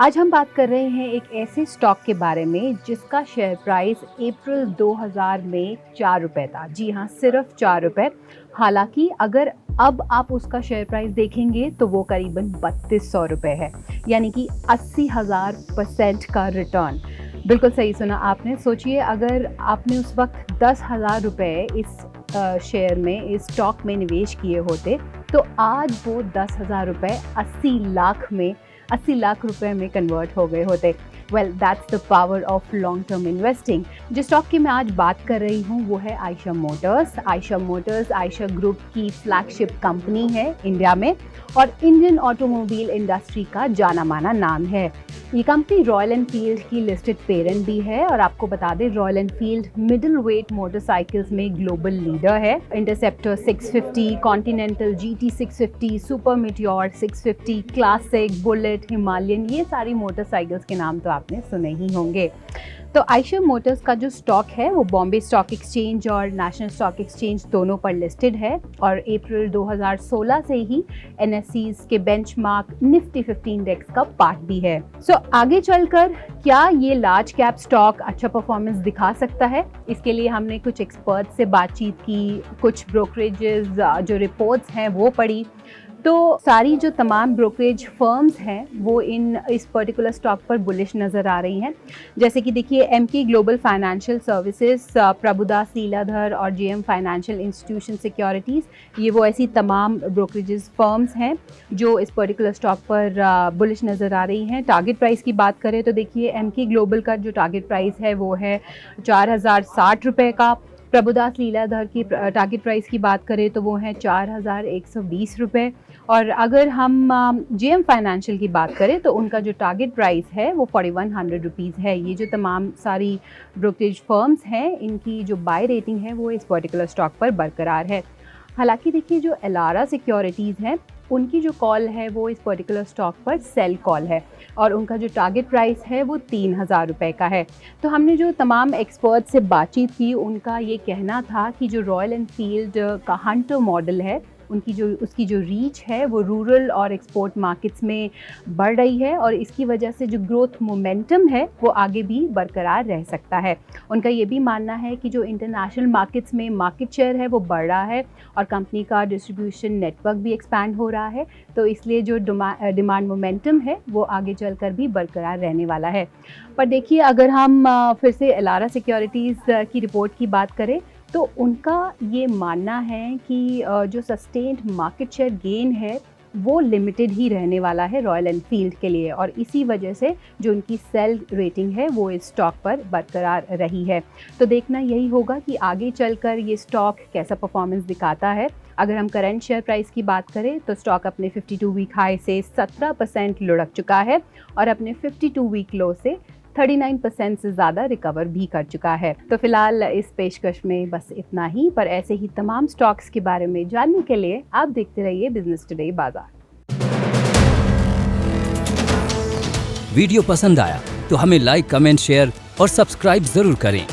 आज हम बात कर रहे हैं एक ऐसे स्टॉक के बारे में जिसका शेयर प्राइस अप्रैल 2000 में 4 रुपए था। जी हाँ, सिर्फ 4 रुपए। हालांकि अगर अब आप उसका शेयर प्राइस देखेंगे तो वो करीबन 3200 रुपए है, यानी कि 80,000% का रिटर्न। बिल्कुल सही सुना आपने। सोचिए, अगर आपने उस वक्त 10,000 रुपये इस शेयर में, इस स्टॉक में निवेश किए होते तो आज वो 10,000 रुपये 80 लाख रुपए में कन्वर्ट हो गए होते। Well, that's the power of long term investing. जिस स्टॉक की मैं आज बात कर रही हूँ वो है Ayesha Motors. Ayesha Motors Ayesha group की फ्लैगशिप कंपनी है इंडिया में और इंडियन ऑटोमोबाइल इंडस्ट्री का जाना माना नाम है। ये कंपनी रॉयल एनफील्ड की लिस्टेड पेरेंट भी है और आपको बता दें, royal Enfield middle weight motorcycles में ग्लोबल लीडर है। Interceptor 650, continental GT 650, super meteor 650, classic, bullet, Himalayan, ये सारी मोटरसाइकिल्स के नाम तो आपने सुने ही होंगे। तो आयशा मोटर्स का जो स्टॉक है वो बॉम्बे स्टॉक एक्सचेंज और नेशनल स्टॉक एक्सचेंज दोनों पर लिस्टेड है और अप्रैल 2016 से ही NSE के बेंचमार्क निफ्टी 50 इंडेक्स का पार्ट भी है। सो आगे चलकर क्या ये लार्ज कैप स्टॉक अच्छा परफॉर्मेंस दिखा सकता है, इसके लिए हमने कुछ एक्सपर्ट से बातचीत की, कुछ ब्रोकरेजेस जो रिपोर्ट्स हैं वो पढ़ी। तो सारी जो तमाम ब्रोकरेज फर्म्स हैं वो इस पर्टिकुलर स्टॉक पर बुलिश नज़र आ रही हैं। जैसे कि देखिए, MK global financial services, Prabhudas Lilladher और JM फाइनेंशियल इंस्टीट्यूशन सिक्योरिटीज़, ये वो ऐसी तमाम ब्रोकरेजेस फर्म्स हैं जो इस पर्टिकुलर स्टॉक पर बुलिश नज़र आ रही हैं। टारगेट प्राइस की बात करें तो देखिए, MK ग्लोबल का जो टारगेट प्राइस है वो है 4,060 रुपये का। प्रभुदास लीलाधर की टारगेट प्राइस की बात करें तो वो है 4,120 रुपये। और अगर हम JM फाइनेंशियल की बात करें तो उनका जो टारगेट प्राइस है वो 4,100 रुपीज़ है। ये जो तमाम सारी ब्रोकरेज फर्म्स हैं, इनकी जो बाय रेटिंग है वो इस पर्टिकुलर स्टॉक पर बरकरार है। हालांकि देखिए, जो एलारा सिक्योरिटीज़ हैं उनकी जो कॉल है वो इस पर्टिकुलर स्टॉक पर सेल कॉल है और उनका जो टारगेट प्राइस है वो 3,000 रुपये का है। तो हमने जो तमाम एक्सपर्ट से बातचीत की, उनका ये कहना था कि जो रॉयल एनफील्ड का हंटर मॉडल है उसकी जो रीच है वो रूरल और एक्सपोर्ट मार्केट्स में बढ़ रही है और इसकी वजह से जो ग्रोथ मोमेंटम है वो आगे भी बरकरार रह सकता है। उनका ये भी मानना है कि जो इंटरनेशनल मार्केट्स में मार्केट शेयर है वो बढ़ रहा है और कंपनी का डिस्ट्रीब्यूशन नेटवर्क भी एक्सपैंड हो रहा है, तो इसलिए जो डिमांड मोमेंटम है वो आगे चलकर भी बरकरार रहने वाला है। पर देखिए, अगर हम फिर से एलारा सिक्योरिटीज़ की रिपोर्ट की बात करें तो उनका ये मानना है कि जो सस्टेन्ड मार्केट शेयर गेन है वो लिमिटेड ही रहने वाला है रॉयल एनफील्ड के लिए और इसी वजह से जो उनकी सेल रेटिंग है वो इस स्टॉक पर बरकरार रही है। तो देखना यही होगा कि आगे चलकर ये स्टॉक कैसा परफॉर्मेंस दिखाता है। अगर हम करंट शेयर प्राइस की बात करें तो स्टॉक अपने 52 वीक हाई से 17% लुढ़क चुका है और अपने 52 वीक लो से 39% से ज़्यादा रिकवर भी कर चुका है। तो फिलहाल इस पेशकश में बस इतना ही, पर ऐसे ही तमाम स्टॉक्स के बारे में जानने के लिए आप देखते रहिए बिजनेस टुडे बाजार। वीडियो पसंद आया तो हमें लाइक, कमेंट, शेयर और सब्सक्राइब जरूर करें।